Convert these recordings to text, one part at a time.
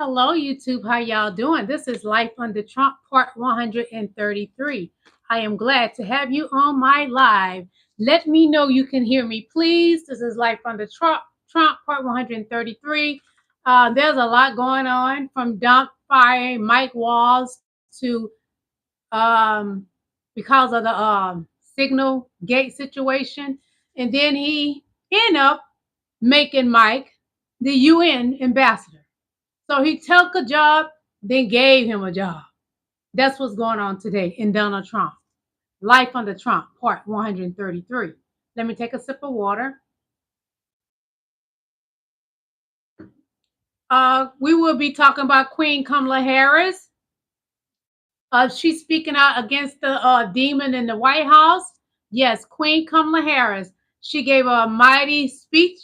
Hello, YouTube. How y'all doing? This is Life Under Trump, part 133. I am glad to have you on my live. Let me know you can hear me, please. This is Life Under Trump, part 133. There's a lot going on from Dump firing Mike Walls to because of the signal gate situation. And then he ended up making Mike the UN ambassador. So he took a job, then gave him a job. That's what's going on today in Donald Trump. Life under Trump, part 133. Let me take a sip of water. We will be talking about Queen Kamala Harris. She's speaking out against the demon in the White House. Yes, Queen Kamala Harris. She gave a mighty speech,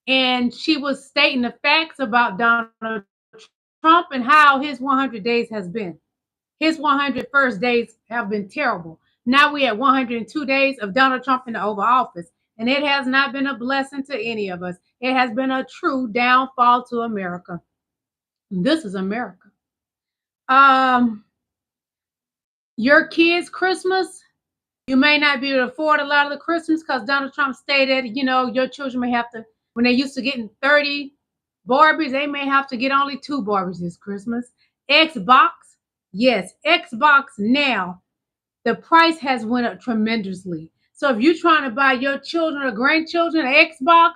and she was stating the facts about Donald Trump and how his 100 days has been. His 101st days have been terrible. Now we have 102 days of Donald Trump in the Oval Office, and it has not been a blessing to any of us. It has been a true downfall to America. This is America. Um, your kids' Christmas, you may not be able to afford a lot of the Christmas because Donald Trump stated, your children may have to, when they used to getting 30 Barbies, they may have to get only 2 Barbies this Christmas. Xbox, yes, Xbox now the price has went up tremendously. So if you're trying to buy your children or grandchildren an Xbox,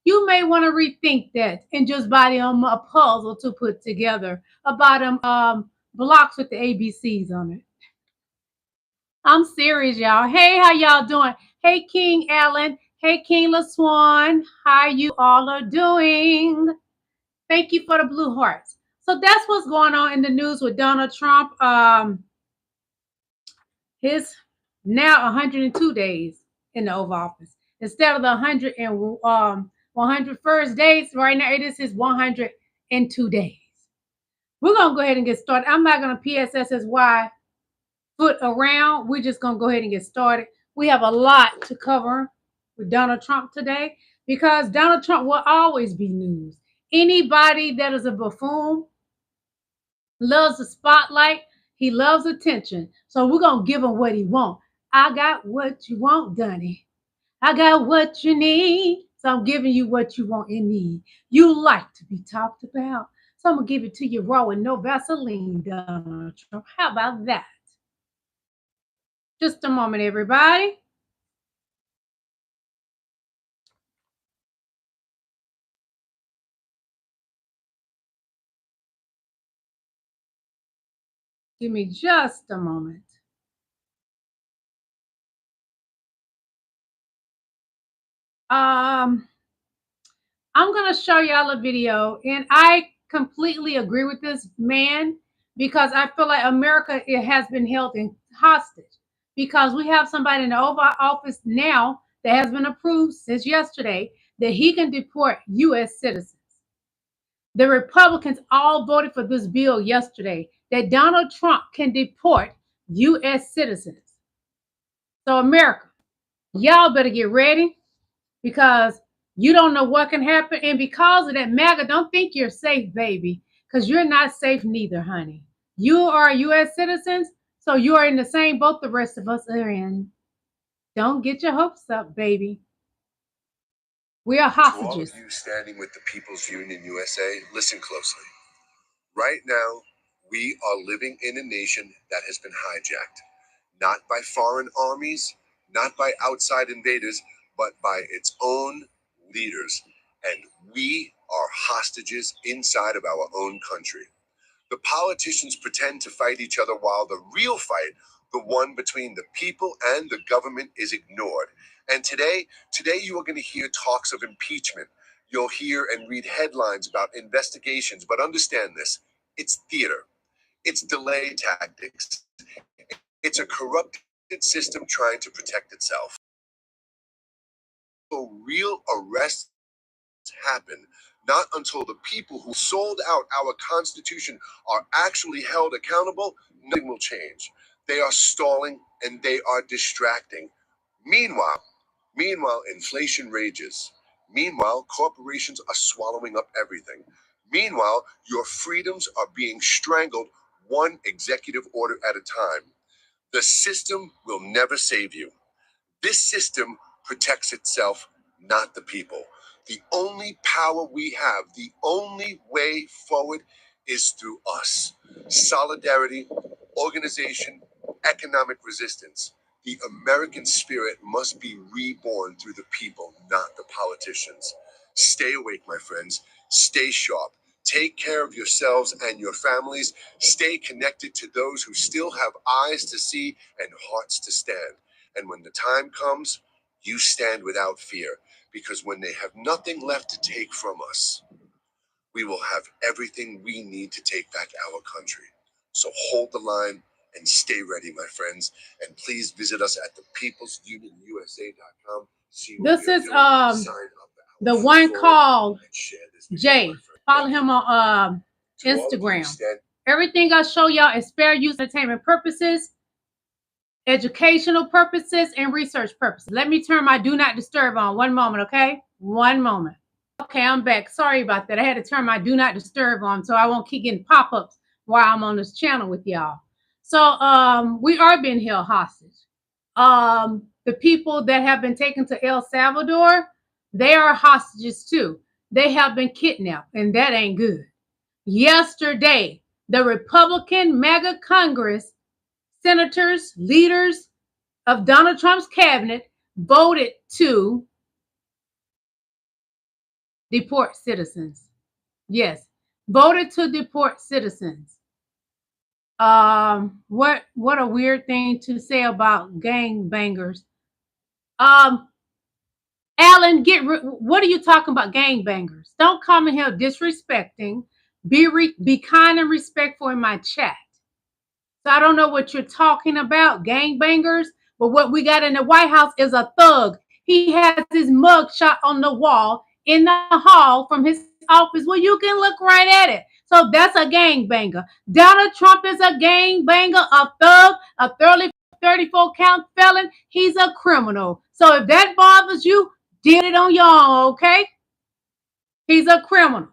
you may want to rethink that and just buy them a puzzle to put together about them blocks with the ABCs on it. I'm serious, y'all. Hey, how y'all doing? Hey, King Allen. Hey, King LaSwan. How you all are doing? Thank you for the blue hearts. So that's what's going on in the news with Donald Trump. His now 102 days in the Oval Office instead of the 101st days. Right now, it is his 102 days. We're gonna go ahead and get started. I'm not gonna PSSY foot around. We're just gonna go ahead and get started. We have a lot to cover with Donald Trump today because Donald Trump will always be news. Anybody that is a buffoon loves the spotlight. He loves attention. So we're going to give him what he wants. I got what you want, Dunny. I got what you need. So I'm giving you what you want and need. You like to be talked about. So I'm going to give it to you raw and no Vaseline, Donald Trump. How about that? Just a moment, everybody. Give me just a moment. I'm going to show y'all a video, and I completely agree with this man because I feel like America it has been held in hostage because we have somebody in the Oval Office now that has been approved since yesterday that he can deport U.S. citizens. The Republicans all voted for this bill yesterday that Donald Trump can deport U.S. citizens. So America, y'all better get ready because you don't know what can happen. And because of that, MAGA, don't think you're safe, baby, because you're not safe neither, honey. You are U.S. citizens, so you are in the same boat the rest of us are in. Don't get your hopes up, baby. We are hostages. To all of you standing with the People's Union USA, listen closely. Right now, we are living in a nation that has been hijacked, not by foreign armies, not by outside invaders, but by its own leaders. And we are hostages inside of our own country. The politicians pretend to fight each other while the real fight, the one between the people and the government, is ignored. And today you are going to hear talks of impeachment. You'll hear and read headlines about investigations, but understand this. It's theater. It's delay tactics. It's a corrupted system trying to protect itself. So real arrests happen not until the people who sold out our Constitution are actually held accountable. Nothing will change. They are stalling and they are distracting. Meanwhile, inflation rages. Meanwhile, corporations are swallowing up everything. Meanwhile, your freedoms are being strangled one executive order at a time. The system will never save you. This system protects itself, not the people. The only power we have, the only way forward is through us. Solidarity, organization, economic resistance. The American spirit must be reborn through the people, not the politicians. Stay awake, my friends. Stay sharp. Take care of yourselves and your families. Stay connected to those who still have eyes to see and hearts to stand. And when the time comes, you stand without fear, because when they have nothing left to take from us, we will have everything we need to take back our country. So hold the line and stay ready, my friends. And please visit us at thepeoplesunionusa.com. This is the one called Jay. Follow him on Instagram. Everything I show y'all is fair use entertainment purposes, educational purposes, and research purposes. Let me turn my do not disturb on. One moment, okay? One moment. Okay, I'm back. Sorry about that. I had to turn my do not disturb on so I won't keep getting pop-ups while I'm on this channel with y'all. So we are being held hostage. The people that have been taken to El Salvador, they are hostages too. They have been kidnapped, and that ain't good. Yesterday, the Republican MAGA Congress senators, leaders of Donald Trump's cabinet voted to deport citizens. Yes, voted to deport citizens. What a weird thing to say about gangbangers. Alan, what are you talking about, gangbangers? Don't come in here disrespecting. Be kind and respectful in my chat. So I don't know what you're talking about, gangbangers, but what we got in the White House is a thug. He has his mug shot on the wall in the hall from his office. Well, you can look right at it. So that's a gangbanger. Donald Trump is a gangbanger, a thug, a 34 count felon. He's a criminal. So if that bothers you, deal it on your own, okay? He's a criminal.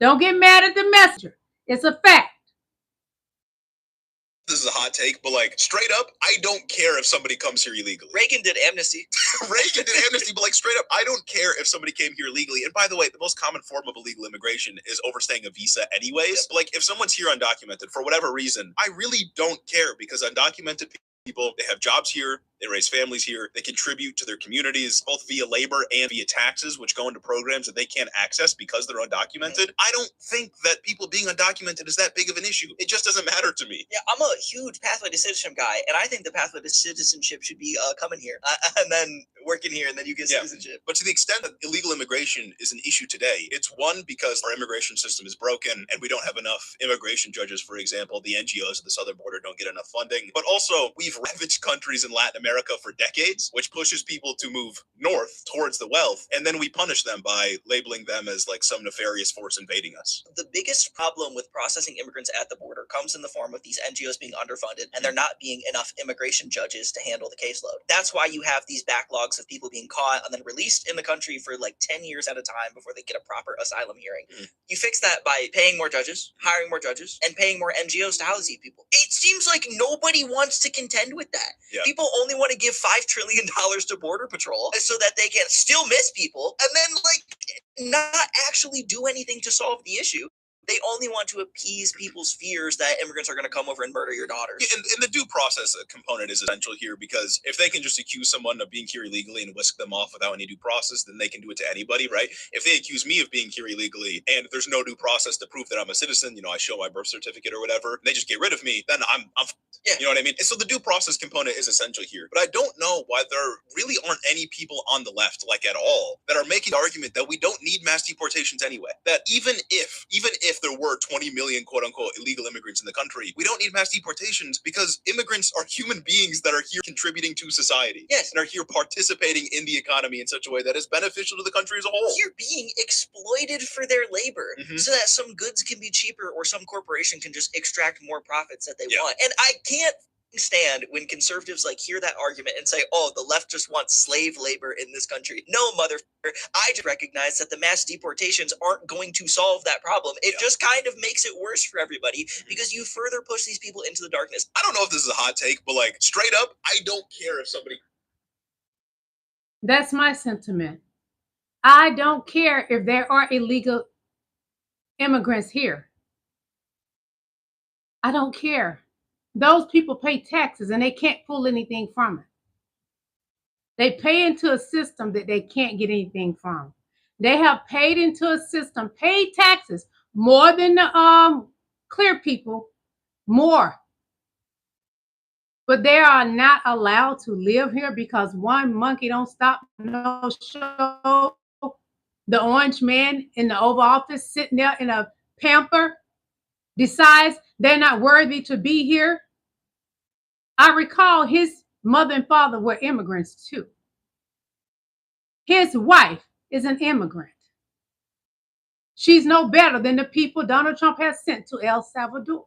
Don't get mad at the messenger. It's a fact. This is a hot take, but like straight up, I don't care if somebody comes here illegally. Reagan did amnesty. Reagan did amnesty, but like straight up, I don't care if somebody came here legally. And by the way, the most common form of illegal immigration is overstaying a visa anyways. But like if someone's here undocumented for whatever reason, I really don't care, because undocumented people, they have jobs here, they raise families here, they contribute to their communities, both via labor and via taxes, which go into programs that they can't access because they're undocumented. I don't think that people being undocumented is that big of an issue. It just doesn't matter to me. Yeah, I'm a huge pathway to citizenship guy, and I think the pathway to citizenship should be coming here and then working here, and then you get citizenship. But to the extent that illegal immigration is an issue today, it's one, because our immigration system is broken and we don't have enough immigration judges, for example. The NGOs at the southern border don't get enough funding. But also, we've ravaged countries in Latin America for decades, which pushes people to move north towards the wealth, and then we punish them by labeling them as like some nefarious force invading us. The biggest problem with processing immigrants at the border comes in the form of these NGOs being underfunded and there not being enough immigration judges to handle the caseload. That's why you have these backlogs of people being caught and then released in the country for like 10 years at a time before they get a proper asylum hearing. You fix that by paying more judges, hiring more judges, and paying more NGOs to house these people. It seems like nobody wants to contend with that. Yeah. People only want to give $5 trillion to Border Patrol so that they can still miss people and then like not actually do anything to solve the issue. They only want to appease people's fears that immigrants are going to come over and murder your daughters. Yeah, and the due process component is essential here, because if they can just accuse someone of being here illegally and whisk them off without any due process, then they can do it to anybody, right? If they accuse me of being here illegally and there's no due process to prove that I'm a citizen, you know, I show my birth certificate or whatever, they just get rid of me, then I'm Yeah. You know what I mean? And so the due process component is essential here. But I don't know why there really aren't any people on the left, like at all, that are making the argument that we don't need mass deportations anyway. That even if there were 20 million quote unquote illegal immigrants in the country, we don't need mass deportations, because immigrants are human beings that are here contributing to society. Yes. And are here participating in the economy in such a way that is beneficial to the country as a whole. You're being exploited for their labor so that some goods can be cheaper or some corporation can just extract more profits that they want. And I can't stand when conservatives like hear that argument and say, oh, the left just wants slave labor in this country. No, motherfucker. I just recognize that the mass deportations aren't going to solve that problem. It just kind of makes it worse for everybody because you further push these people into the darkness. I don't know if this is a hot take, but like straight up, I don't care if somebody. That's my sentiment. I don't care if there are illegal immigrants here. I don't care. Those people pay taxes and they can't pull anything from it. They pay into a system that they can't get anything from. They have paid into a system, paid taxes more than the clear people, more. But they are not allowed to live here because one monkey don't stop no show. The orange man in the Oval Office sitting there in a pamper decides they're not worthy to be here. I recall his mother and father were immigrants too. His wife is an immigrant. She's no better than the people Donald Trump has sent to El Salvador.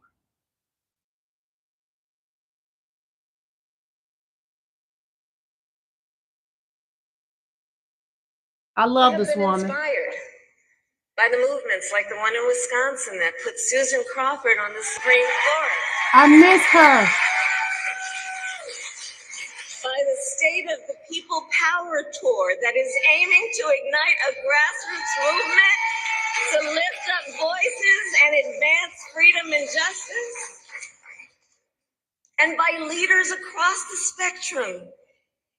I love this woman. Inspired by the movements like the one in Wisconsin that put Susan Crawford on the Supreme Court. I miss her. By the State of the People Power Tour that is aiming to ignite a grassroots movement to lift up voices and advance freedom and justice. And by leaders across the spectrum,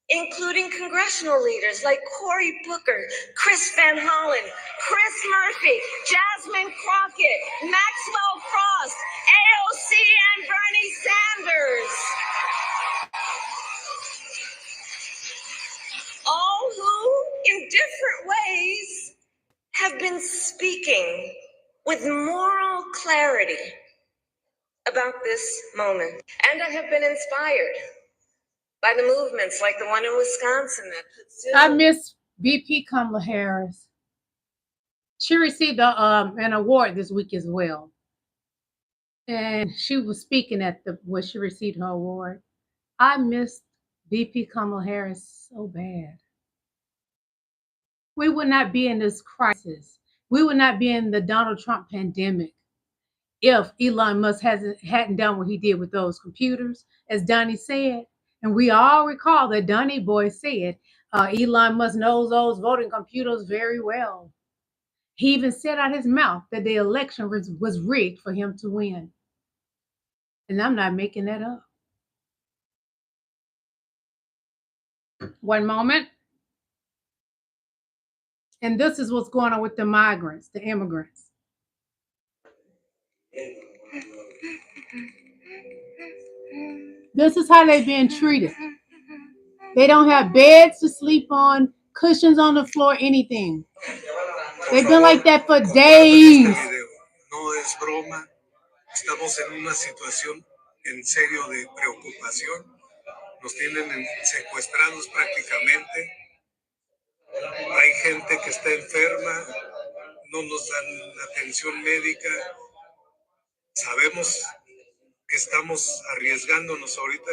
including congressional leaders like Cory Booker, Chris Van Hollen, Chris Murphy, Jasmine Crockett, Maxwell Cross, AOC, and Bernie Sanders. All who, in different ways, have been speaking with moral clarity about this moment. And I have been inspired by the movements like the one in Wisconsin that put Susan. I miss VP Kamala Harris. She received an award this week as well. And she was speaking at when she received her award. I miss VP Kamala Harris so bad. We would not be in this crisis. We would not be in the Donald Trump pandemic if Elon Musk hadn't done what he did with those computers, as Donnie said. And we all recall that Donnie boy said, Elon Musk knows those voting computers very well. He even said out his mouth that the election was rigged for him to win. And I'm not making that up. One moment. And this is what's going on with the migrants, the immigrants. This is how they're being treated. They don't have beds to sleep on, cushions on the floor, anything. They've been like that for days. No es broma. Estamos en una situación en serio de preocupación. Nos tienen secuestrados prácticamente. Hay gente que está enferma. No nos dan atención médica. Sabemos que estamos arriesgándonos ahorita.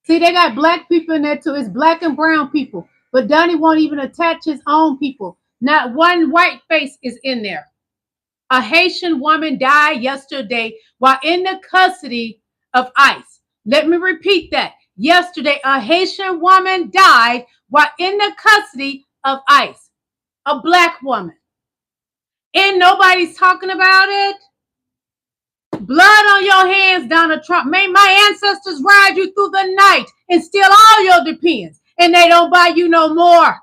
See, they got black people in there too. It's black and brown people. But Donnie won't even attach his own people. Not one white face is in there. A Haitian woman died yesterday while in the custody of ICE. Let me repeat that. Yesterday, a Haitian woman died while in the custody of ICE. A black woman. And nobody's talking about it. Blood on your hands, Donald Trump. May my ancestors ride you through the night and steal all your depends, and they don't buy you no more.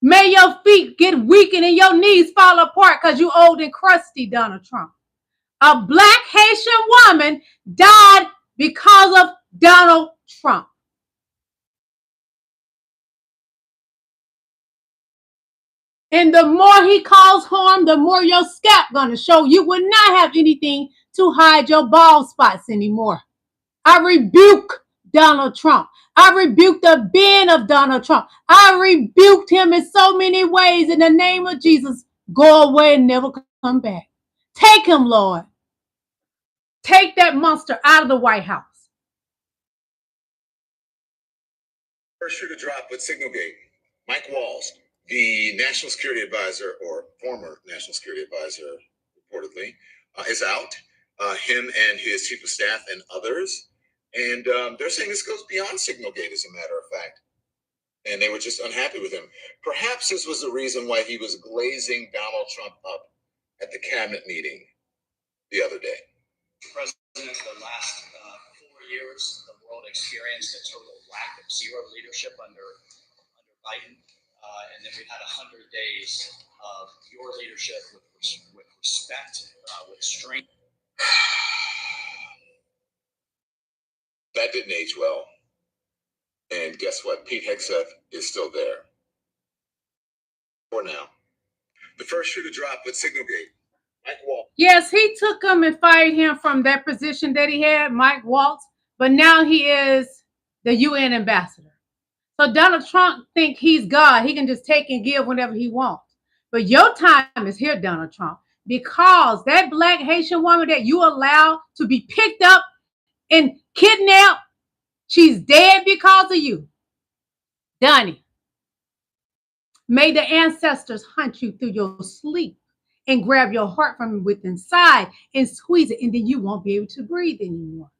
May your feet get weakened and your knees fall apart because you old and crusty, Donald Trump. A black Haitian woman died because of Donald Trump. And the more he calls harm, the more your scalp gonna show. You would not have anything to hide your bald spots anymore. I rebuke Donald Trump. I rebuke the being of Donald Trump. I rebuked him in so many ways in the name of Jesus. go away and never come back. Take him, Lord. Take that monster out of the White House. First shoe to drop with Signalgate. Mike Walls, the National Security Advisor, or former National Security Advisor, reportedly, is out. Him and his chief of staff and others. And they're saying this goes beyond Signalgate, as a matter of fact. And they were just unhappy with him. Perhaps this was the reason why he was glazing Donald Trump up at the cabinet meeting the other day. President, the last 4 years, the world experienced a total lack of zero leadership under Biden. And then we've had 100 days of your leadership with respect, with strength. That didn't age well. And guess what? Pete Hegseth is still there. For now. The first shoe to drop with Signalgate. Mike Waltz. Yes, he took him and fired him from that position that he had, Mike Waltz. But now he is the UN ambassador. So Donald Trump think he's God. He can just take and give whenever he wants. But your time is here, Donald Trump, because that black Haitian woman that you allow to be picked up and kidnapped, she's dead because of you. Donnie, may the ancestors hunt you through your sleep and grab your heart from within inside and squeeze it, and then you won't be able to breathe anymore.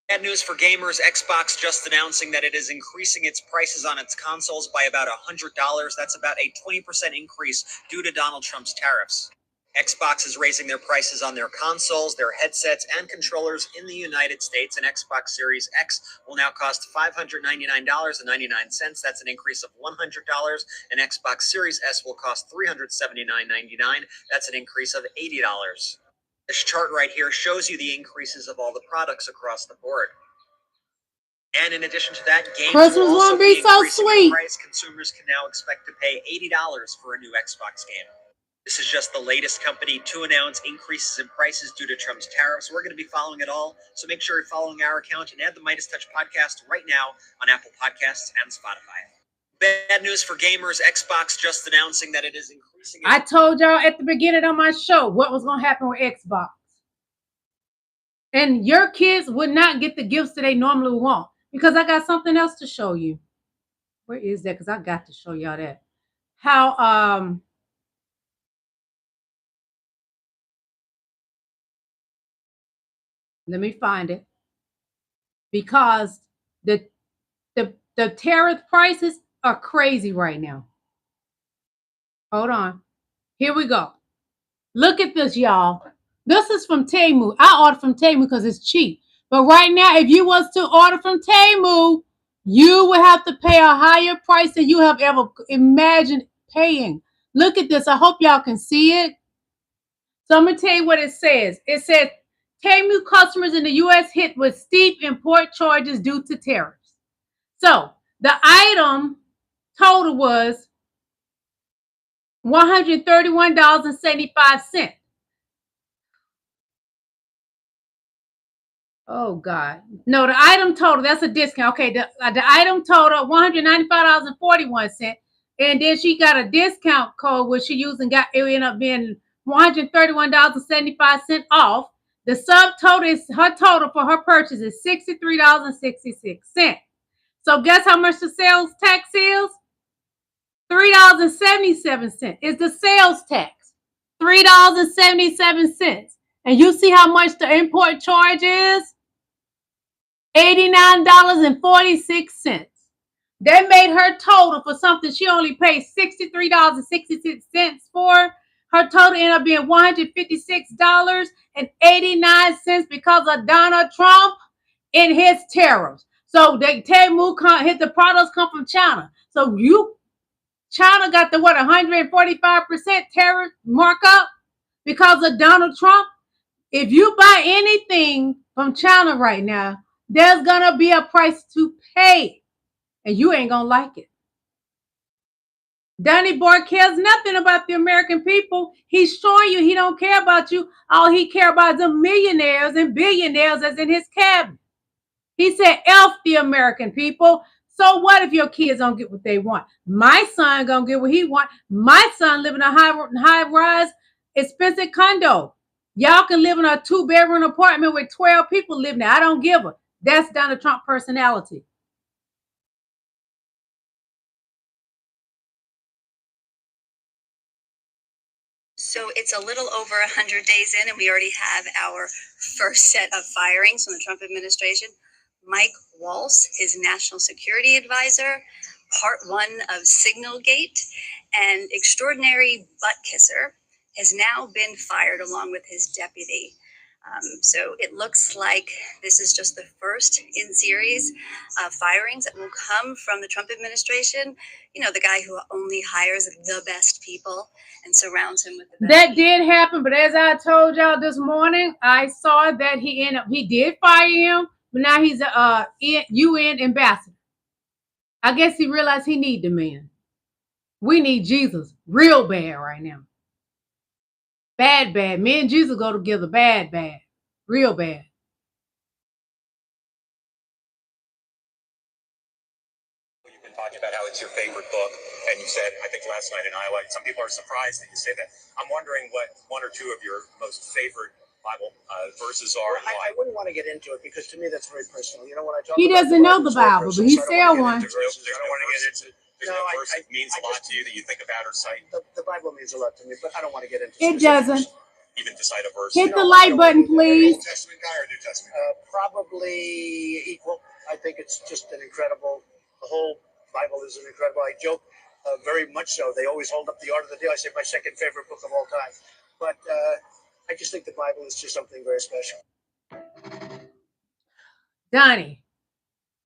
Bad news for gamers. Xbox just announcing that it is increasing its prices on its consoles by about $100. That's about a 20% increase due to Donald Trump's tariffs. Xbox is raising their prices on their consoles, their headsets, and controllers in the United States. An Xbox Series X will now cost $599.99. That's an increase of $100. An Xbox Series S will cost $379.99. That's an increase of $80. This chart right here shows you the increases of all the products across the board. And in addition to that, games will also be increasing in price. Consumers can now expect to pay $80 for a new Xbox game. This is just the latest company to announce increases in prices due to Trump's tariffs. We're going to be following it all, so make sure you're following our account and add the Midas Touch podcast right now on Apple Podcasts and Spotify. Bad news for gamers. Xbox just announcing that it is increasing. I told y'all at the beginning of my show what was going to happen with Xbox. And your kids would not get the gifts that they normally want, because I got something else to show you. Where is that? Because I got to show y'all that. How let me find it. Because the tariff prices are crazy right now. Hold on. Here we go. Look at this, y'all. This is from Temu. I ordered from Temu because it's cheap. But right now, if you was to order from Temu, you would have to pay a higher price than you have ever imagined paying. Look at this. I hope y'all can see it. So I'm going to tell you what it says. It says, Temu customers in the U.S. hit with steep import charges due to tariffs. So the item total was $131.75. Oh, God. No, the item total, that's a discount. Okay, the item total, $195.41. And then she got a discount code, which she used and got, it ended up being $131.75 off. The subtotal is, her total for her purchase is $63.66. So guess how much the sales tax is? $3.77 is the sales tax. $3.77. And you see how much the import charge is? $89.46. That made her total for something she only paid $63.66 for. Her total ended up being $156.89 because of Donald Trump and his tariffs. So they Temu the products come from China. So China got the 145% tariff markup because of Donald Trump. If you buy anything from China right now, there's gonna be a price to pay, and you ain't gonna like it. Donnie Boy cares nothing about the American people. He's showing you he don't care about you. All he care about is the millionaires and billionaires that's in his cabinet. He said, F the American people. So what if your kids don't get what they want? My son gonna get what he want. My son live in a high-rise, expensive condo. Y'all can live in a 2-bedroom apartment with 12 people living there. I don't give a. That's Donald Trump personality. So it's a little over 100 days in, and we already have our first set of firings from the Trump administration. Mike Waltz, his national security advisor, part one of Signalgate, and extraordinary butt kisser, has now been fired along with his deputy. So it looks like this is just the first in series of firings that will come from the Trump administration. You know, the guy who only hires the best people and surrounds him with the best. That did happen, but as I told y'all this morning, I saw that he did fire him, but now he's a UN ambassador. I guess he realized he need the man. We need Jesus real bad right now. Bad. Me and Jesus go together. Bad. Real bad. You've been talking about how it's your favorite book, and you said, I think last night in Iowa, some people are surprised that you say that. I'm wondering what one or two of your most favorite Bible verses are. Well, I wouldn't want to get into it because to me that's very personal. You know, when I talk He about doesn't know the Bible, but he said one. There's no verse that means a lot to you that you think about or cite. The Bible means a lot to me, but I don't want to get into it. It doesn't. Even to cite a verse. Hit the like button, please. Old Testament guy or New Testament? Probably equal. I think it's just an incredible. The whole Bible is an incredible. I joke very much so. They always hold up the Art of the Deal. I say my second favorite book of all time, but I just think the Bible is just something very special. Donnie,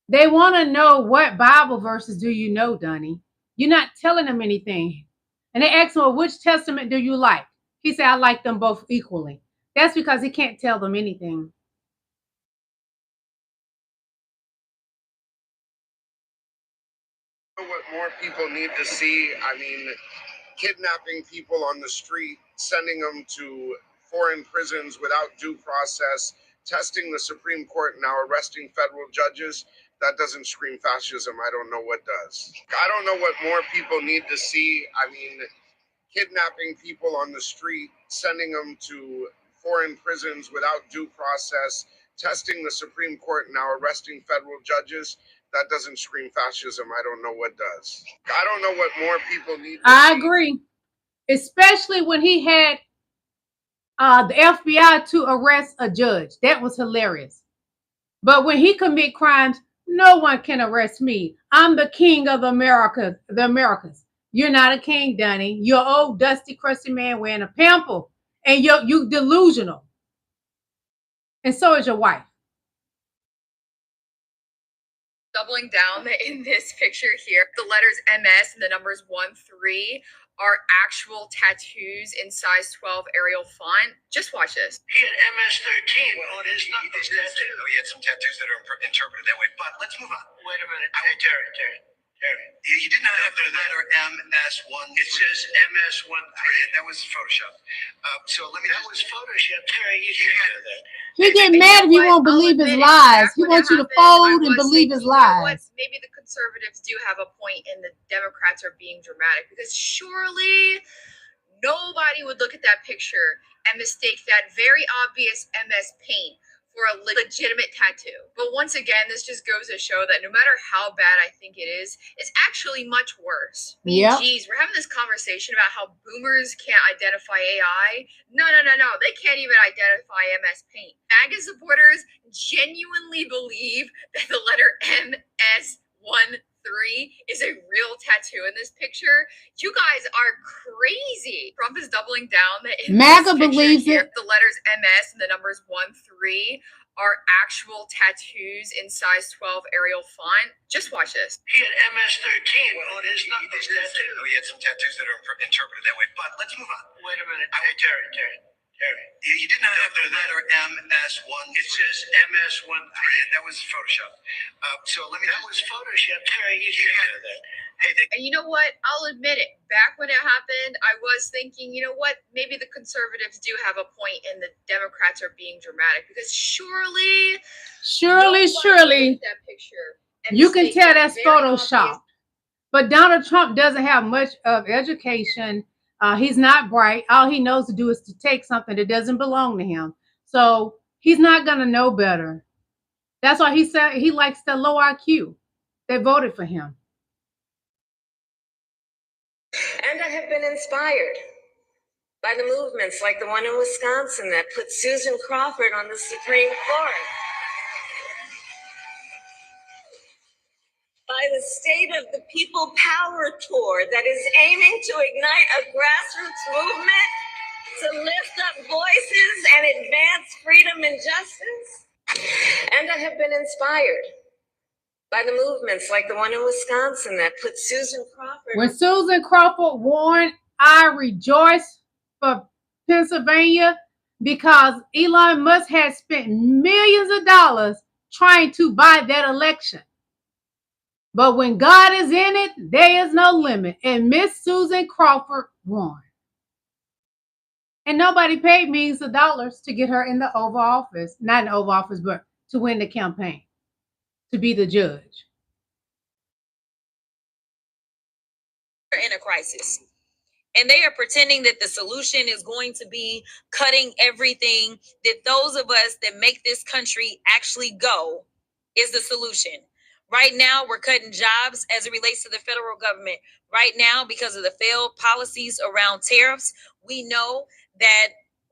they want to know what Bible verses do you know, Donnie. You're not telling them anything. And they ask him, well, which testament do you like? He said, I like them both equally. That's because he can't tell them anything. What more people need to see, I mean, kidnapping people on the street, sending them to foreign prisons without due process, testing the Supreme Court, now arresting federal judges. That doesn't scream fascism. I don't know what does. I don't know what more people need to see. I mean, kidnapping people on the street, sending them to foreign prisons without due process, testing the Supreme Court, now arresting federal judges. That doesn't scream fascism. I don't know what does. I don't know what more people need to I see. agree. Especially when he had the FBI to arrest a judge. That was hilarious. But when he commit crimes, no one can arrest me. I'm the king of the Americas. You're not a king, Donnie. You're an old, dusty, crusty man wearing a pamper. And you delusional. And so is your wife. Doubling down in this picture here, the letters MS and the numbers 1-3 are actual tattoos in size 12 Arial font. Just watch this. He had MS-13 on his knuckles tattoo. He had some tattoos that are interpreted that way, but let's move on. Wait a minute. Hey, Terry. He did not have the letter MS-1. It says MS-13. That was Photoshop. That was Photoshop. Terry, you can't do that. He get mad if you won't believe his lies. He wants you to fold and believe his lies. Maybe the conservatives do have a point and the Democrats are being dramatic, because surely nobody would look at that picture and mistake that very obvious MS paint for a legitimate tattoo. But once again, this just goes to show that no matter how bad I think it is, it's actually much worse. Yeah. Geez, we're having this conversation about how boomers can't identify AI. No. They can't even identify MS Paint. MAGA supporters genuinely believe that the letter MS-13 is a real tattoo in this picture. You guys are crazy. Trump is doubling down in MAGA this believes here. it. The letters MS and the numbers 1-3 are actual tattoos in size 12 Arial font. Just watch this. He had MS-13 on his knuckles tattoo. He had some tattoos that are interpreted that way, but let's move on. Wait a minute. Hey, Terry. He did not have the letter MS-1. It says MS-13. That was Photoshop. That was Photoshop. Terry, you can't do that. And you know what? I'll admit it. Back when it happened, I was thinking, you know what? Maybe the conservatives do have a point and the Democrats are being dramatic, because surely Surely. that picture You can tell that's Photoshop. But Donald Trump doesn't have much of education. He's not bright. All he knows to do is to take something that doesn't belong to him. So he's not going to know better. That's why he said he likes the low IQ. They voted for him. And I have been inspired by the movements like the one in Wisconsin that put Susan Crawford on the Supreme Court. By the State of the People Power Tour that is aiming to ignite a grassroots movement to lift up voices and advance freedom and justice. And I have been inspired by the movements like the one in Wisconsin that put Susan Crawford. When Susan Crawford won, I rejoiced for Pennsylvania because Elon Musk had spent millions of dollars trying to buy that election. But when God is in it, there is no limit. And Miss Susan Crawford won. And nobody paid millions of dollars to get her in the Oval Office. Not in the Oval Office, but to win the campaign, to be the judge. We're in a crisis. And they are pretending that the solution is going to be cutting everything, that those of us that make this country actually go is the solution. Right now, we're cutting jobs as it relates to the federal government. Right now, because of the failed policies around tariffs, we know that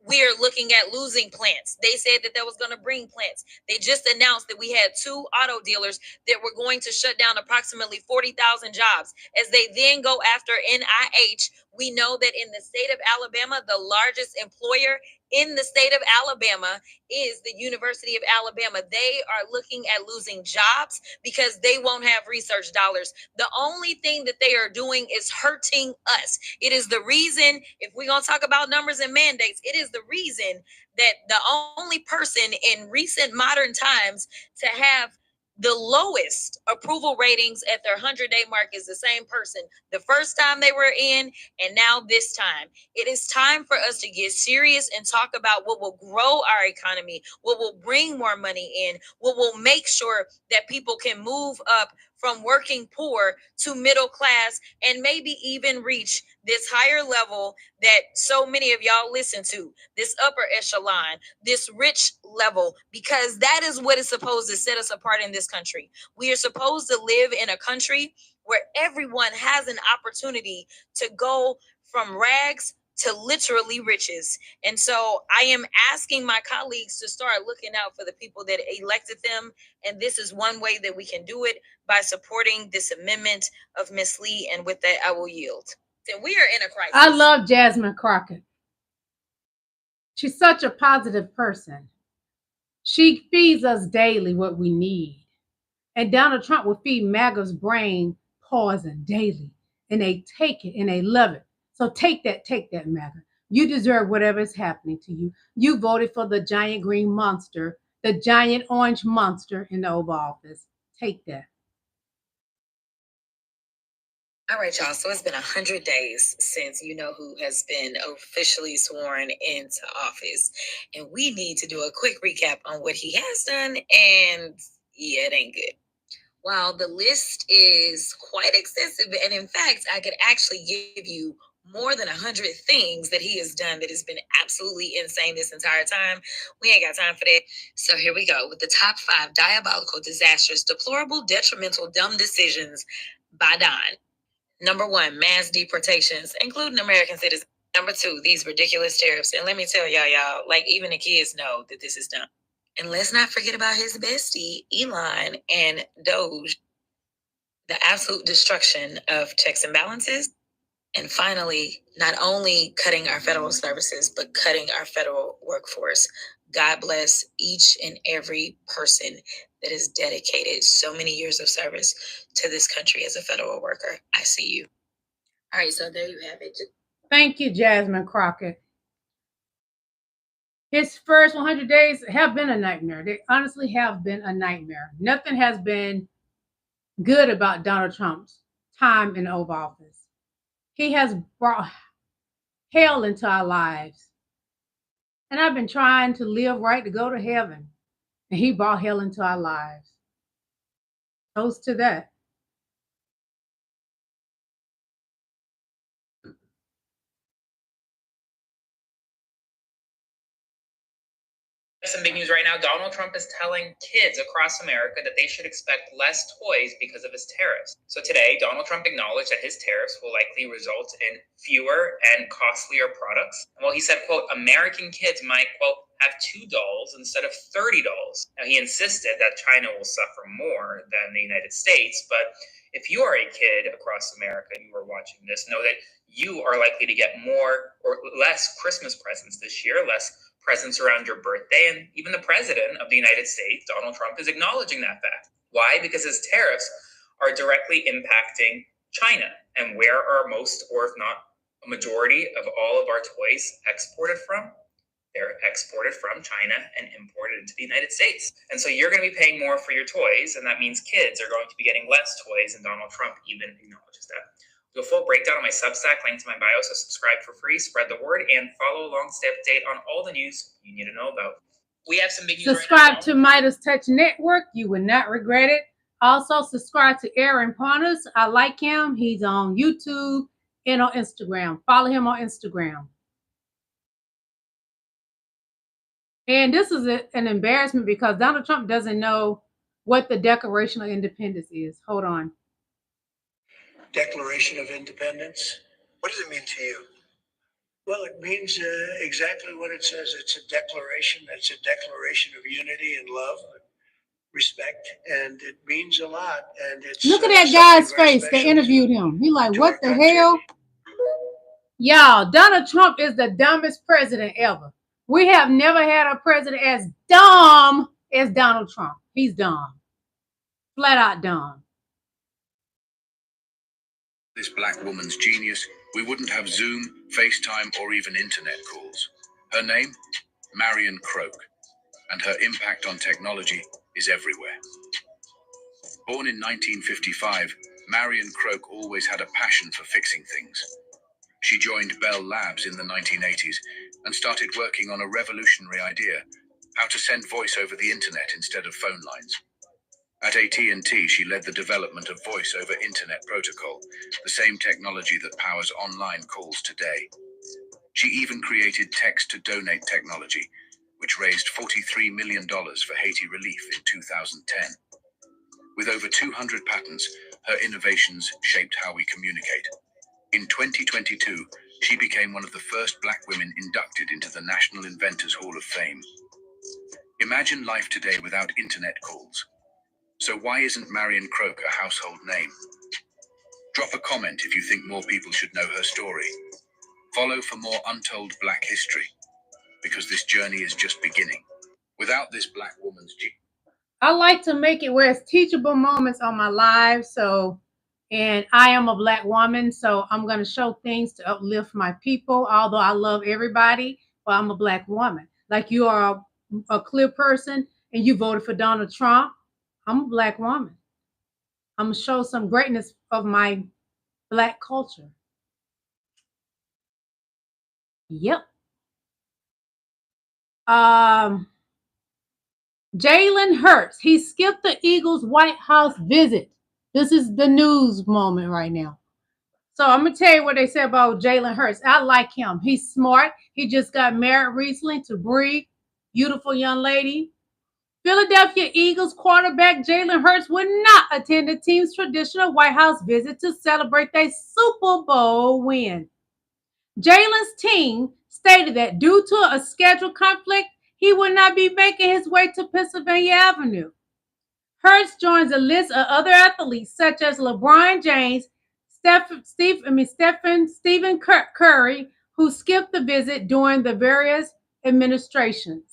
we're looking at losing plants. They said that was going to bring plants. They just announced that we had 2 auto dealers that were going to shut down approximately 40,000 jobs. As they then go after NIH, we know that in the state of Alabama, the largest employer in the state of Alabama is the University of Alabama. They are looking at losing jobs because they won't have research dollars. The only thing that they are doing is hurting us. It is the reason, if we're going to talk about numbers and mandates, it is the reason that the only person in recent modern times to have the lowest approval ratings at their 100-day mark is the same person. The first time they were in, and now this time. It is time for us to get serious and talk about what will grow our economy, what will bring more money in, what will make sure that people can move up from working poor to middle class and maybe even reach this higher level that so many of y'all listen to, this upper echelon, this rich level, because that is what is supposed to set us apart in this country. We are supposed to live in a country where everyone has an opportunity to go from rags to literally riches. And so I am asking my colleagues to start looking out for the people that elected them. And this is one way that we can do it, by supporting this amendment of Ms. Lee. And with that, I will yield. And we are in a crisis. I love Jasmine Crockett. She's such a positive person. She feeds us daily what we need. And Donald Trump will feed MAGA's brain poison daily. And they take it and they love it. So take that, MAGA. You deserve whatever is happening to you. You voted for the giant green monster, the giant orange monster in the Oval Office. Take that. All right, y'all. So it's been 100 days since you know who has been officially sworn into office. And we need to do a quick recap on what he has done. And yeah, it ain't good. While the list is quite extensive, and in fact, I could actually give you more than 100 things that he has done that has been absolutely insane this entire time. We ain't got time for that. So here we go with the top 5 diabolical, disastrous, deplorable, detrimental, dumb decisions by Don. Number 1, mass deportations, including American citizens. Number 2, these ridiculous tariffs. And let me tell y'all, like even the kids know that this is dumb. And let's not forget about his bestie, Elon and Doge, the absolute destruction of checks and balances. And finally, not only cutting our federal services, but cutting our federal workforce. God bless each and every person that has dedicated so many years of service to this country as a federal worker. I see you. All right, so there you have it. Thank you, Jasmine Crockett. His first 100 days have been a nightmare. They honestly have been a nightmare. Nothing has been good about Donald Trump's time in the Oval Office. He has brought hell into our lives. And I've been trying to live right to go to heaven. And he brought hell into our lives. Toast to that. Some big news right now. Donald Trump is telling kids across America that they should expect less toys because of his tariffs. So today, Donald Trump acknowledged that his tariffs will likely result in fewer and costlier products. And while he said, quote, American kids might, quote, have 2 dolls instead of 30 dolls. Now, he insisted that China will suffer more than the United States, but if you are a kid across America and you are watching this, know that you are likely to get more or less Christmas presents this year, less presents around your birthday, and even the president of the United States, Donald Trump, is acknowledging that fact. Why? Because his tariffs are directly impacting China. And where are most, or if not a majority, of all of our toys exported from? They're exported from China and imported into the United States. And so you're going to be paying more for your toys, and that means kids are going to be getting less toys, and Donald Trump even acknowledges that. Do a full breakdown on my Substack, link to my bio, so subscribe for free, spread the word, and follow along, stay up to date on all the news you need to know about. We have some big news. Subscribe to Midas Touch Network. You will not regret it. Also, subscribe to Aaron Pontus. I like him. He's on YouTube and on Instagram. Follow him on Instagram. And this is an embarrassment because Donald Trump doesn't know what the Declaration of Independence is. Hold on. Declaration of Independence. What does it mean to you? Well, it means exactly what it says. It's a declaration. It's a declaration of unity and love, and respect, and it means a lot. And it's look at that guy's face. They interviewed him. He like, what the hell? Y'all, Donald Trump is the dumbest president ever. We have never had a president as dumb as Donald Trump. He's dumb. Flat out dumb. This black woman's genius, we wouldn't have Zoom, FaceTime, or even internet calls. Her name? Marion Croak. And her impact on technology is everywhere. Born in 1955, Marion Croak always had a passion for fixing things. She joined Bell Labs in the 1980s and started working on a revolutionary idea, how to send voice over the internet instead of phone lines. At AT&T, she led the development of Voice over Internet Protocol, the same technology that powers online calls today. She even created text-to-donate technology, which raised $43 million for Haiti relief in 2010. With over 200 patents, her innovations shaped how we communicate. In 2022, she became one of the first black women inducted into the National Inventors Hall of Fame. Imagine life today without internet calls. So why isn't Marion Croak a household name? Drop a comment if you think more people should know her story. Follow for more untold black history, because this journey is just beginning. Without this black woman's I like to make it where it's teachable moments on my live. And I am a black woman, so I'm going to show things to uplift my people. Although I love everybody, but I'm a black woman. Like you are a clear person and you voted for Donald Trump. I'm a black woman. I'm going to show some greatness of my black culture. Yep. Jalen Hurts. He skipped the Eagles' White House visit. This is the news moment right now. So I'm going to tell you what they say about Jalen Hurts. I like him. He's smart. He just got married recently to Bree. Beautiful young lady. Philadelphia Eagles quarterback Jalen Hurts would not attend the team's traditional White House visit to celebrate their Super Bowl win. Jalen's team stated that due to a schedule conflict, he would not be making his way to Pennsylvania Avenue. Hurts joins a list of other athletes such as LeBron James, Stephen Curry, who skipped the visit during the various administrations.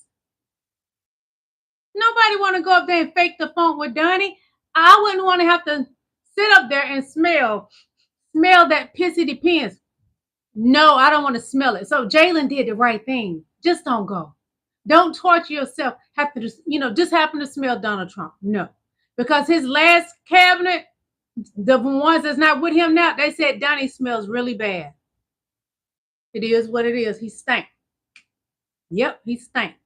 Nobody want to go up there and fake the funk with Donnie. I wouldn't want to have to sit up there and smell that pissy depends. No, I don't want to smell it. So Jalen did the right thing. Just don't go. Don't torture yourself. Just happen to smell Donald Trump. No, because his last cabinet, the ones that's not with him now, they said Donnie smells really bad. It is what it is. He stank. Yep, he stinks.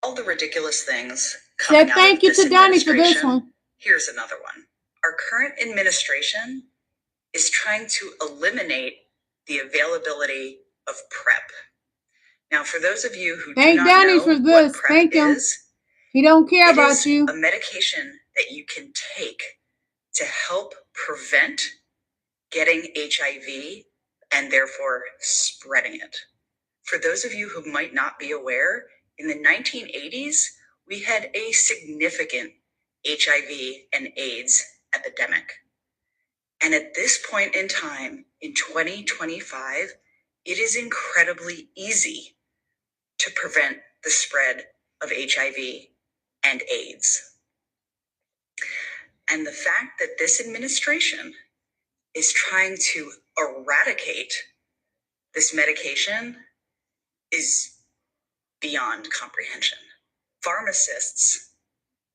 All the ridiculous things Coming out thank of you this to Donnie for this administration, one. here's another one. Our current administration is trying to eliminate the availability of PrEP. Now, for those of you who do Thank not Donnie know for what this. PrEP Thank him. is, He don't care it about is you. a medication that you can take to help prevent getting HIV and therefore spreading it. For those of you who might not be aware, in the 1980s, we had a significant HIV and AIDS epidemic. And at this point in time, in 2025, it is incredibly easy to prevent the spread of HIV and AIDS. And the fact that this administration is trying to eradicate this medication is beyond comprehension. Pharmacists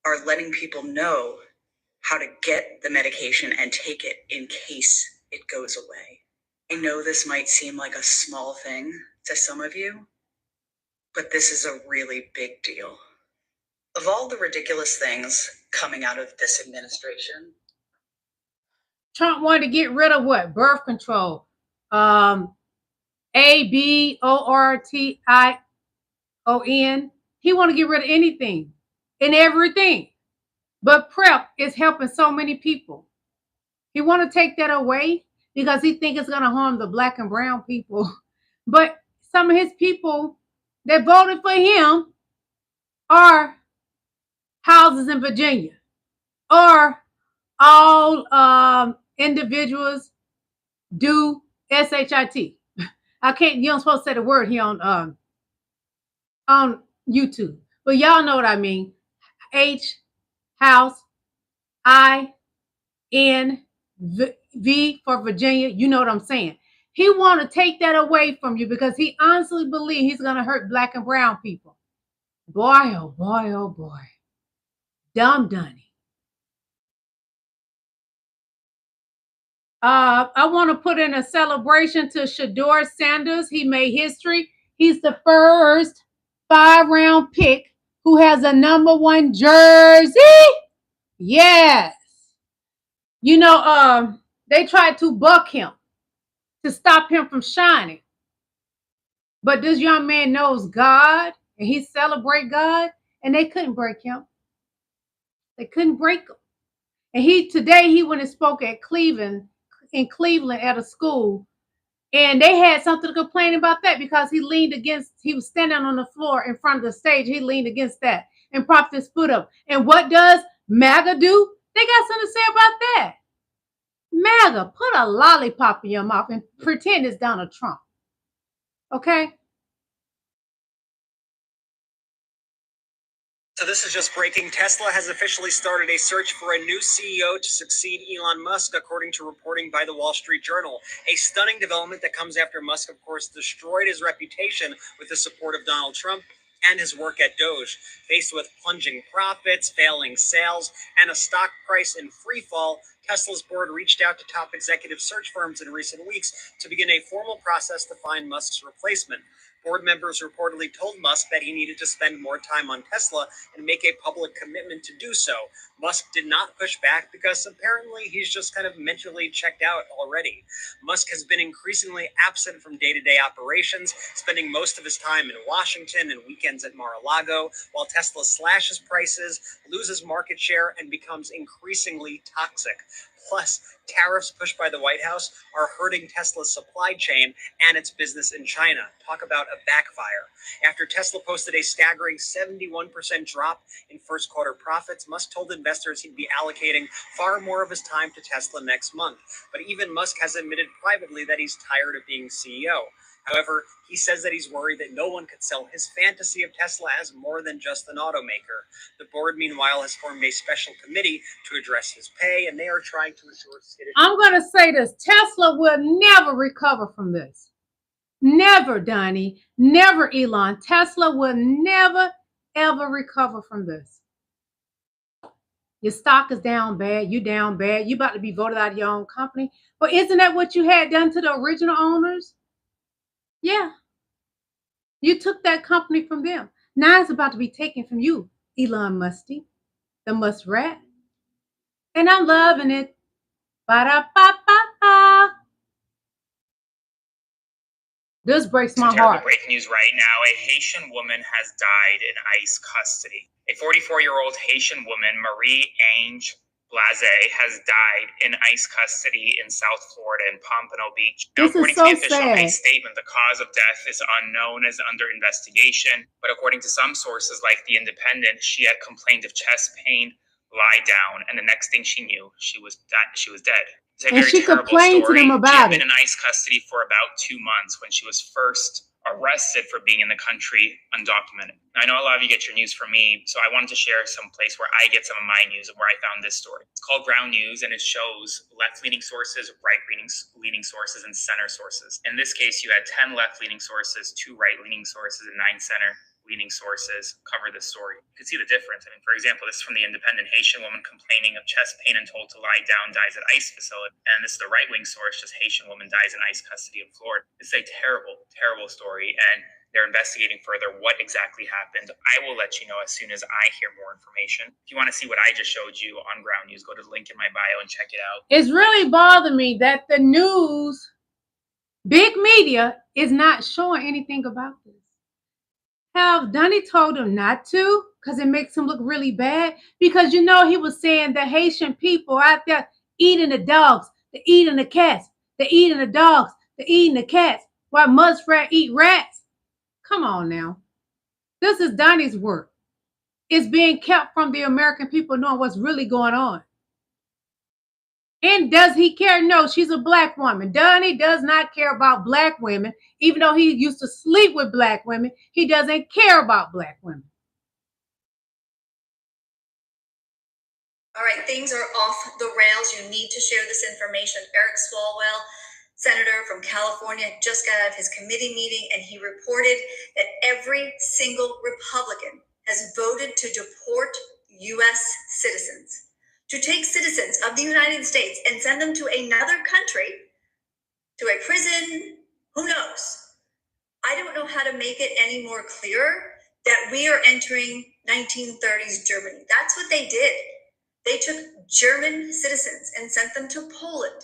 are letting people know how to get the medication and take it in case it goes away. I know this might seem like a small thing to some of you, but this is a really big deal. Of all the ridiculous things coming out of this administration, Trump wanted to get rid of what? Birth control. ABORTION. He want to get rid of anything and everything. But PrEP is helping so many people. He want to take that away because he think it's going to harm the black and brown people. But some of his people that voted for him are houses in Virginia, or all individuals do SHIT. I can't, you don't supposed to say the word here on YouTube, but y'all know what I mean. H, house, I, N, V for Virginia. You know what I'm saying. He want to take that away from you because he honestly believes he's going to hurt black and brown people. Boy, oh boy, oh boy. Dumb Donnie. I want to put in a celebration to Shador Sanders. He made history. He's the first 5-round pick who has a #1 jersey. Yes. You know, they tried to buck him to stop him from shining. But this young man knows God and he celebrates God, and they couldn't break him. They couldn't break him. And today he went and spoke at Cleveland at a school. And they had something to complain about that because he was standing on the floor in front of the stage. He leaned against that and propped his foot up. And what does MAGA do? They got something to say about that. MAGA, put a lollipop in your mouth and pretend it's Donald Trump. Okay? So this is just breaking. Tesla has officially started a search for a new CEO to succeed Elon Musk, according to reporting by the Wall Street Journal. A stunning development that comes after Musk, of course, destroyed his reputation with the support of Donald Trump and his work at Doge. Faced with plunging profits, failing sales, and a stock price in free fall, Tesla's board reached out to top executive search firms in recent weeks to begin a formal process to find Musk's replacement. Board members reportedly told Musk that he needed to spend more time on Tesla and make a public commitment to do so. Musk did not push back because apparently he's just kind of mentally checked out already. Musk has been increasingly absent from day-to-day operations, spending most of his time in Washington and weekends at Mar-a-Lago, while Tesla slashes prices, loses market share, and becomes increasingly toxic. Plus, tariffs pushed by the White House are hurting Tesla's supply chain and its business in China. Talk about a backfire. After Tesla posted a staggering 71% drop in first quarter profits, Musk told investors he'd be allocating far more of his time to Tesla next month. But even Musk has admitted privately that he's tired of being CEO. However, he says that he's worried that no one could sell his fantasy of Tesla as more than just an automaker. The board, meanwhile, has formed a special committee to address his pay, and they are trying to ensure... I'm going to say this. Tesla will never recover from this. Never, Donnie. Never, Elon. Tesla will never, ever recover from this. Your stock is down bad. You down bad. You about to be voted out of your own company. But isn't that what you had done to the original owners? Yeah. You took that company from them. Now it's about to be taken from you, Elon Musty, the muskrat. And I'm loving it. Ba-da-ba-ba-ba. This breaks my heart. Breaking news right now. A Haitian woman has died in ICE custody. A 44-year-old Haitian woman, Marie-Ange Blase, has died in ICE custody in South Florida in Pompano Beach. Now, This according is so to the official sad. ICE statement, the cause of death is unknown, as under investigation. But according to some sources, like The Independent, she had complained of chest pain, lie down, and the next thing she knew, she was dead. It's a And very she terrible complained to story. them She about had been it. in ICE custody for about 2 months when she was first arrested for being in the country undocumented. I know a lot of you get your news from me, so I wanted to share some place where I get some of my news and where I found this story. It's called Ground News, and it shows left-leaning sources, right-leaning sources, and center sources. In this case, you had 10 left-leaning sources, 2 right-leaning sources, and 9 center-leaning sources cover this story. You can see the difference. I mean, for example, this is from The Independent. Haitian woman complaining of chest pain and told to lie down dies at ICE facility. And this is the right-wing source, just Haitian woman dies in ICE custody in Florida. It's a terrible, terrible story, and they're investigating further what exactly happened. I will let you know as soon as I hear more information. If you want to see what I just showed you on Ground News, go to the link in my bio and check it out. It's really bothered me that the news, big media, is not showing anything about this. Have Donnie told him not to because it makes him look really bad? Because you know he was saying the Haitian people out there eating the dogs, they're eating the cats, they're eating the dogs, they're eating the cats, while muskrat eat rats. Come on now. This is Donnie's work. It's being kept from the American people knowing what's really going on. And does he care? No, she's a black woman. Donnie does not care about black women. Even though he used to sleep with black women, he doesn't care about black women. All right, things are off the rails. You need to share this information. Eric Swalwell, senator from California, just got out of his committee meeting, and he reported that every single Republican has voted to deport U.S. citizens, to take citizens of the United States and send them to another country, to a prison, who knows? I don't know how to make it any more clear that we are entering 1930s Germany. That's what they did. They took German citizens and sent them to Poland,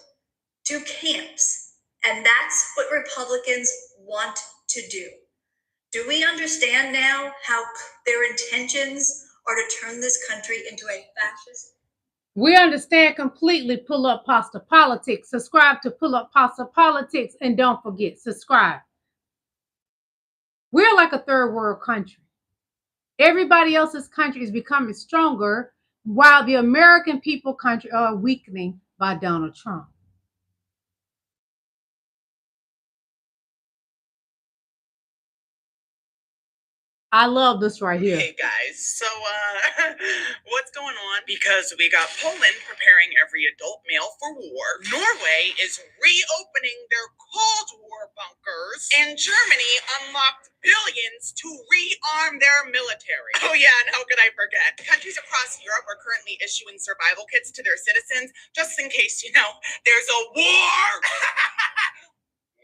to camps. And that's what Republicans want to do. Do we understand now how their intentions are to turn this country into a fascist? We understand completely. Pull Up Pasta Politics. Subscribe to Pull Up Pasta Politics. And don't forget, subscribe. We're like a third world country. Everybody else's country is becoming stronger while the American people country are weakening by Donald Trump. I love this right here. Hey guys, so what's going on? Because we got Poland preparing every adult male for war. Norway is reopening their Cold War bunkers. And Germany unlocked billions to rearm their military. Oh yeah, and how could I forget? Countries across Europe are currently issuing survival kits to their citizens just in case, there's a war.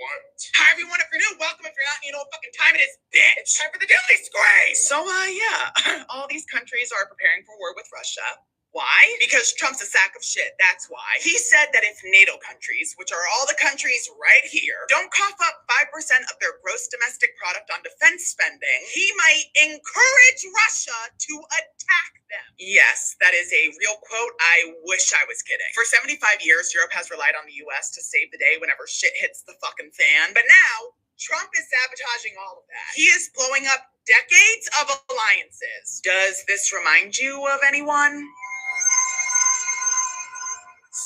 What? Hi everyone, if you're new, welcome. If you're not, you know what fucking time it is, bitch. It's time for the Daily Squeeze. So, yeah, all these countries are preparing for war with Russia. Why? Because Trump's a sack of shit, that's why. He said that if NATO countries, which are all the countries right here, don't cough up 5% of their gross domestic product on defense spending, he might encourage Russia to attack them. Yes, that is a real quote. I wish I was kidding. For 75 years, Europe has relied on the US to save the day whenever shit hits the fucking fan. But now, Trump is sabotaging all of that. He is blowing up decades of alliances. Does this remind you of anyone?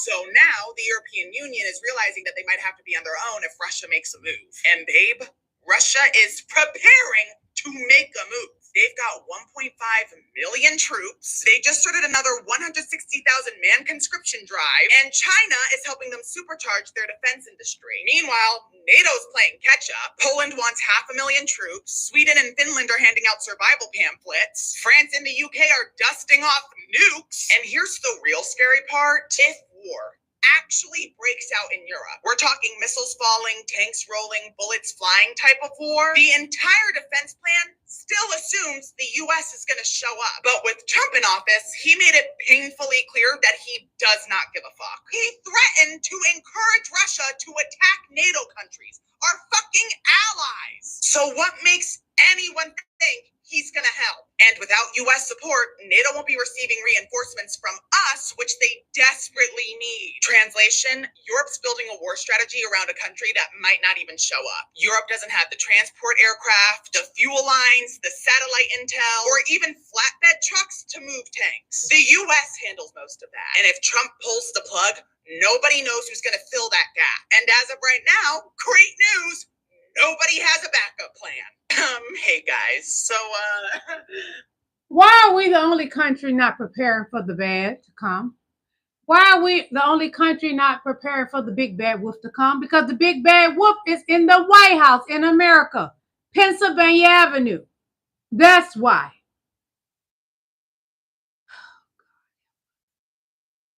So now the European Union is realizing that they might have to be on their own if Russia makes a move. And babe, Russia is preparing to make a move. They've got 1.5 million troops. They just started another 160,000 man conscription drive. And China is helping them supercharge their defense industry. Meanwhile, NATO's playing catch up. Poland wants 500,000 troops. Sweden and Finland are handing out survival pamphlets. France and the UK are dusting off nukes. And here's the real scary part. If war actually breaks out in Europe, we're talking missiles falling, tanks rolling, bullets flying type of war, the entire defense plan still assumes the US is going to show up. But with Trump in office, he made it painfully clear that he does not give a fuck. He threatened to encourage Russia to attack NATO countries, our fucking allies. So what makes anyone think he's gonna help? And without US support, NATO won't be receiving reinforcements from us, which they desperately need. Translation, Europe's building a war strategy around a country that might not even show up. Europe doesn't have the transport aircraft, the fuel lines, the satellite intel, or even flatbed trucks to move tanks. The US handles most of that. And if Trump pulls the plug, nobody knows who's gonna fill that gap. And as of right now, great news, nobody has a backup plan. Hey guys, so why are we the only country not preparing for the bad to come? Why are we the only country not preparing for the big bad wolf to come? Because the big bad wolf is in the White House in America, Pennsylvania Avenue. That's why.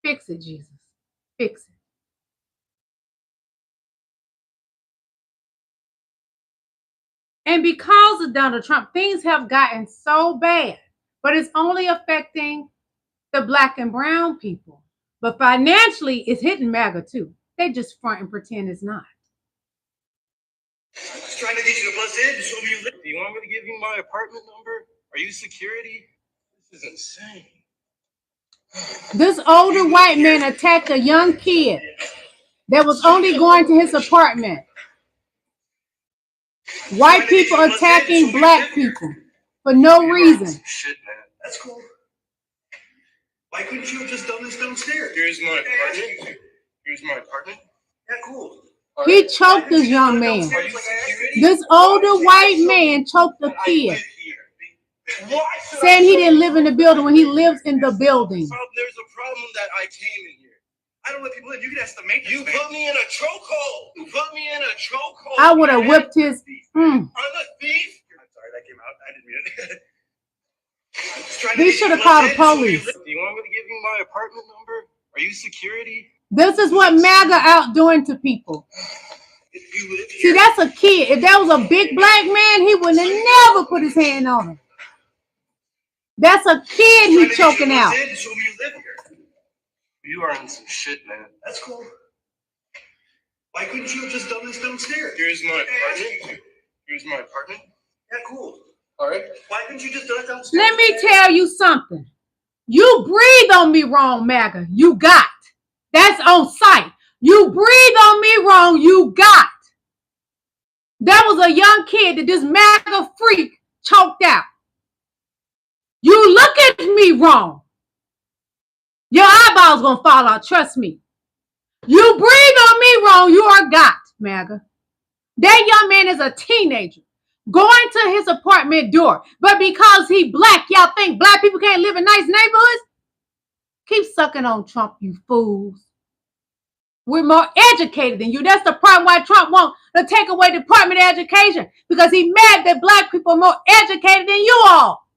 Fix it, Jesus. Fix it. And because of Donald Trump, things have gotten so bad, but it's only affecting the black and brown people. But financially, it's hitting MAGA too. They just front and pretend it's not. I was trying to get you to buzz in and show me you live. Do you want me to give you my apartment number? Are you security? This is insane. This older white man attacked a young kid that was only going to his apartment. White people attacking black people for no reason. Shit, man. That's cool. Why couldn't you have just done this downstairs? Here's my apartment. Here's my apartment. Yeah, cool. He choked this young man. This older white man choked the kid, saying he didn't live in the building when he lives in the building. There's a problem that I came in here. I don't let people in. You can ask the maintenance. You put me in a chokehold. You put me in a chokehold. I would have whipped his. I'm a thief. I'm sorry, that came out. I didn't mean it. He should have called the police. Do you want me to give you my apartment number? Are you security? This is what MAGA out doing to people. See, that's a kid. If that was a big black man, he would have never put his hand on him. That's a kid he's choking out. You are in some shit, man. That's cool. Why couldn't you have just done this downstairs? Here's my apartment. Here's my apartment. Yeah, cool. All right. Why couldn't you just do it downstairs? Let me tell you something. You breathe on me wrong, MAGA. You got. That's on site. You breathe on me wrong. You got. That was a young kid that this MAGA freak choked out. You look at me wrong. Your eyeballs gonna fall out. Trust me. You breathe on me wrong. You are got, MAGA. That young man is a teenager going to his apartment door. But because he black, y'all think black people can't live in nice neighborhoods? Keep sucking on Trump, you fools. We're more educated than you. That's the problem why Trump wants to take away the Department of Education. Because he's mad that black people are more educated than you all.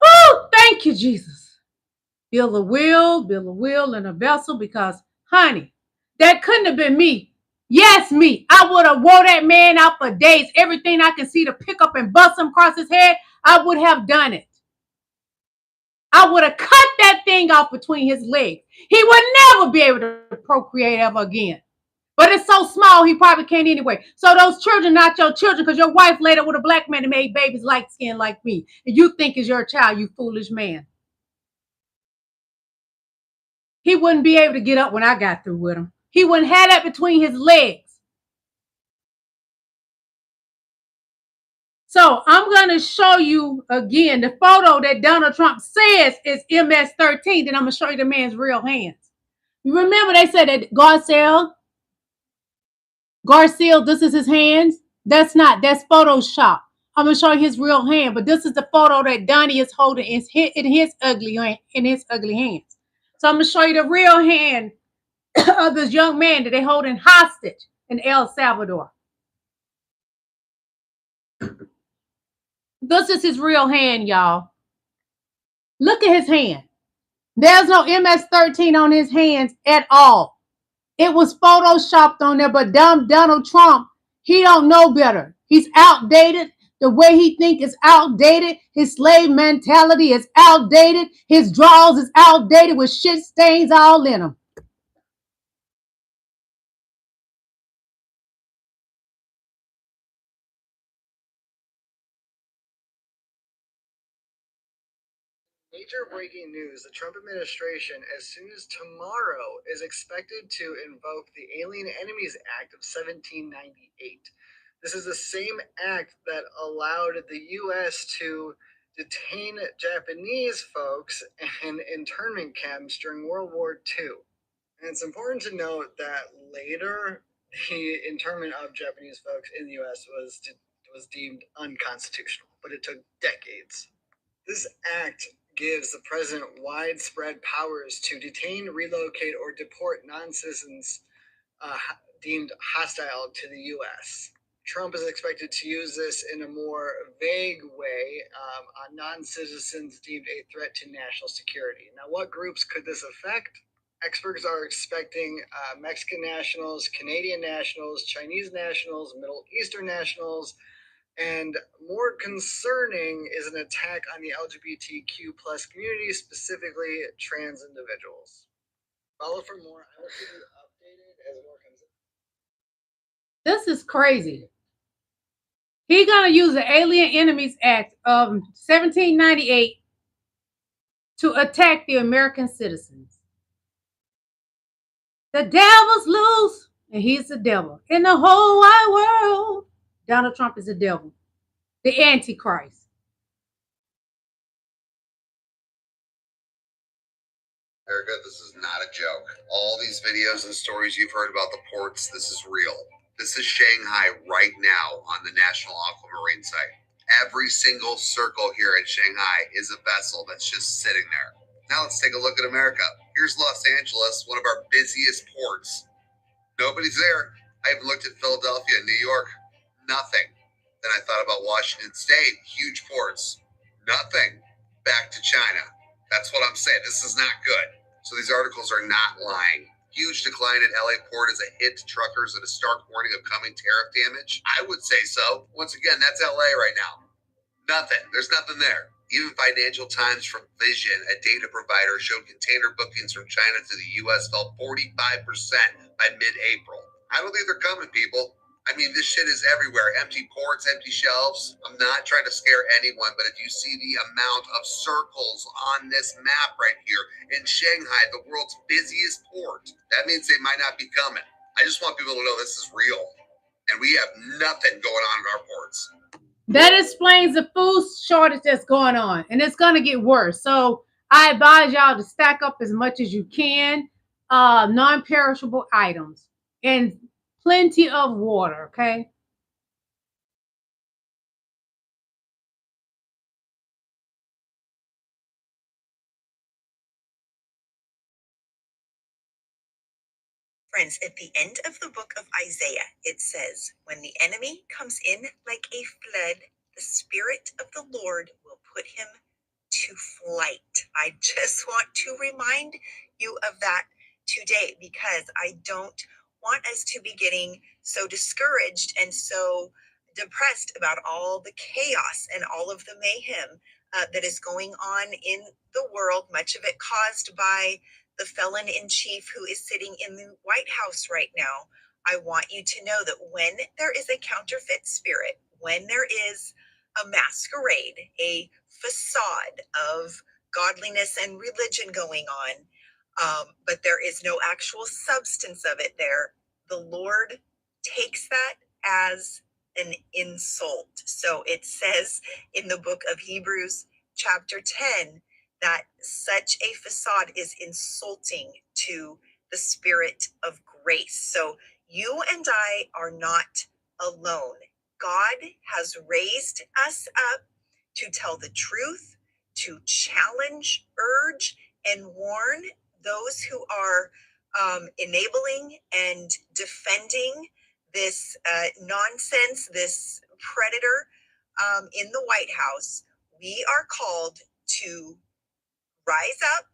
Oh, thank you, Jesus. Build a wheel and a vessel because, honey, that couldn't have been me. Yes, me. I would have wore that man out for days. Everything I can see to pick up and bust him across his head, I would have done it. I would have cut that thing off between his legs. He would never be able to procreate ever again. But it's so small, he probably can't anyway. So those children not your children because your wife laid up with a black man and made babies light skinned like me. And you think is your child, you foolish man. He wouldn't be able to get up when I got through with him. He wouldn't have that between his legs. So I'm going to show you again the photo that Donald Trump says is MS-13. Then I'm going to show you the man's real hands. You remember they said that Garcelle, this is his hands. That's not. That's Photoshop. I'm going to show you his real hand. But this is the photo that Donnie is holding in his ugly hands. So I'm going to show you the real hand of this young man that they holding hostage in El Salvador. This is his real hand, y'all. Look at his hand. There's no MS-13 on his hands at all. It was photoshopped on there, but dumb Donald Trump, he don't know better. He's outdated. The way he think is outdated. His slave mentality is outdated. His drawers is outdated with shit stains all in them. Major breaking news, the Trump administration, as soon as tomorrow, is expected to invoke the Alien Enemies Act of 1798. This is the same act that allowed the U.S. to detain Japanese folks in internment camps during World War II. And it's important to note that later, the internment of Japanese folks in the U.S. was deemed unconstitutional, but it took decades. This act gives the president widespread powers to detain, relocate, or deport non-citizens deemed hostile to the U.S. Trump is expected to use this in a more vague way on non-citizens deemed a threat to national security. Now, what groups could this affect? Experts are expecting Mexican nationals, Canadian nationals, Chinese nationals, Middle Eastern nationals, and more concerning is an attack on the LGBTQ plus community, specifically trans individuals. Follow for more. I will keep you updated as more comes in. This is crazy. He's gonna use the Alien Enemies Act of 1798 to attack the American citizens. The devil's loose, and he's the devil. In the whole wide world, Donald Trump is the devil, the Antichrist. America, this is not a joke. All these videos and stories you've heard about the ports, this is real. This is Shanghai right now on the National Aquamarine site. Every single circle here in Shanghai is a vessel that's just sitting there. Now let's take a look at America. Here's Los Angeles, one of our busiest ports. Nobody's there. I even looked at Philadelphia and New York. Nothing. Then I thought about Washington State, huge ports. Nothing. Back to China. That's what I'm saying. This is not good. So these articles are not lying. Huge decline at LA port is a hit to truckers and a stark warning of coming tariff damage? I would say so. Once again, that's LA right now. Nothing. There's nothing there. Even Financial Times from Vision, a data provider, showed container bookings from China to the U.S. fell 45% by mid-April. I don't think they're coming, people. I mean, this shit is everywhere. Empty ports, empty shelves. I'm not trying to scare anyone, but if you see the amount of circles on this map right here in Shanghai, the world's busiest port, that means they might not be coming. I just want people to know this is real. And we have nothing going on in our ports. That explains the food shortage that's going on, and it's going to get worse. So I advise y'all to stack up as much as you can, non-perishable items, and plenty of water, okay? Friends, at the end of the book of Isaiah, it says, when the enemy comes in like a flood, the Spirit of the Lord will put him to flight. I just want to remind you of that today, because I don't want us to be getting so discouraged and so depressed about all the chaos and all of the mayhem that is going on in the world, much of it caused by the felon in chief who is sitting in the White House right now. I want you to know that when there is a counterfeit spirit, when there is a masquerade, a facade of godliness and religion going on, but there is no actual substance of it there, the Lord takes that as an insult. So it says in the book of Hebrews, chapter 10, that such a facade is insulting to the Spirit of grace. So you and I are not alone. God has raised us up to tell the truth, to challenge, urge, and warn those who are enabling and defending this nonsense, this predator in the White House. We are called to rise up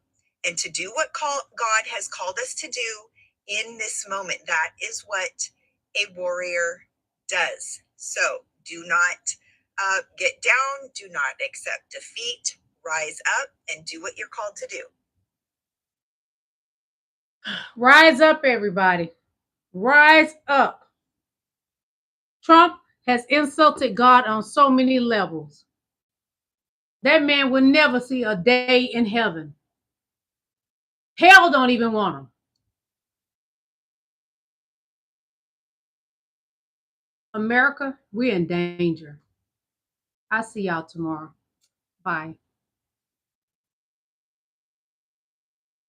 and to do what God has called us to do in this moment. That is what a warrior does. So do not get down, do not accept defeat, rise up and do what you're called to do. Rise up, everybody. Rise up. Trump has insulted God on so many levels. That man will never see a day in heaven. Hell don't even want him. America, we're in danger. I'll see y'all tomorrow. Bye.